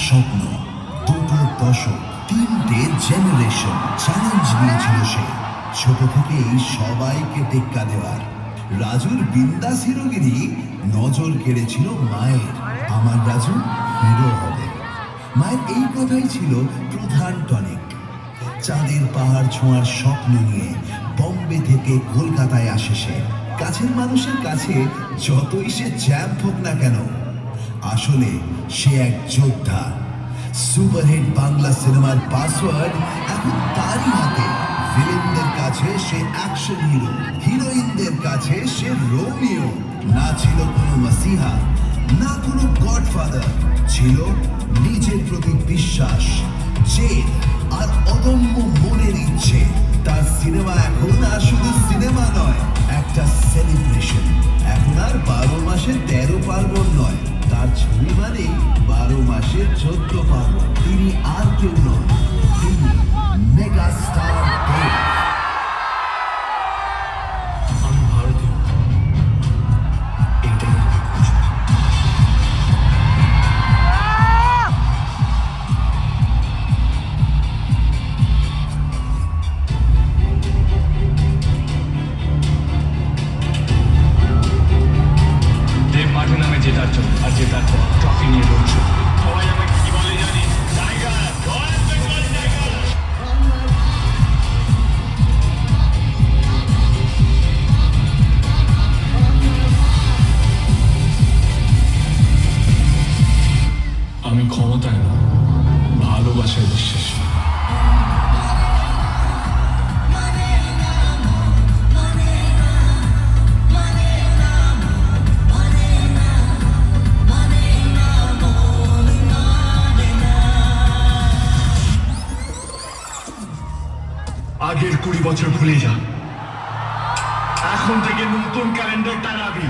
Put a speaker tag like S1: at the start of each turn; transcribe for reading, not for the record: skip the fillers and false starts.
S1: স্বপ্ন, দুটো দশক, তিনটে জেনারেশন চ্যালেঞ্জ নিয়েছিল সে। ছোট থেকেই সবাইকে টেক্কা দেওয়ার। রাজুর বিন্দাস হিরোগিরি নজর কেড়েছিল মায়ের। আমার রাজু হিরো হবে। মায়ের এই কথাই ছিল প্রধান টনিক। চাঁদের পাহাড় ছোঁয়ার স্বপ্ন নিয়ে বম্বে থেকে কলকাতায় আসে সে। কাছের মানুষের কাছে যতই সে চ্যাম্প হোক না কেন, আসলে সে এক যোদ্ধা। সুপারহিট বাংলা সিনেমার পাসওয়ার্ড এখন তারই হাতে। ভিলেনদের কাছে সে অ্যাকশন হিরো, হিরোইনদের কাছে সে রোমিও। না ছিল কোনো মাসিহা, না কোনো গডফাদার, ছিল নিজের প্রতি বিশ্বাস, জেদ আর অদম্য মনের ইচ্ছে। তার সিনেমা এখন আর শুধু সিনেমা নয়, একটা সেলিব্রেশন। এখন আর 12 মাসে 13 পার্বণ নয়, তার ছবি মানেই 12 মাসে 14 পার্বণ। তিনি আর কেউ নন, তিনি মেগা স্টার দেব।
S2: আমি ভারতীয়, এটাই আমি খুঁজব। দেব মাঠে নামে জেতার জন্য, আর জেতার পর ট্রফি নিয়ে দৌড়ছে। সবাই আমাকে কি বলে জানি? Tiger, royal Bengal tiger. আমি ক্ষমতায় না, ভালোবাসায় বিশ্বাসী। আগের 20 বছর ভুলে যা, এখন থেকে নতুন ক্যালেন্ডার টানাবি।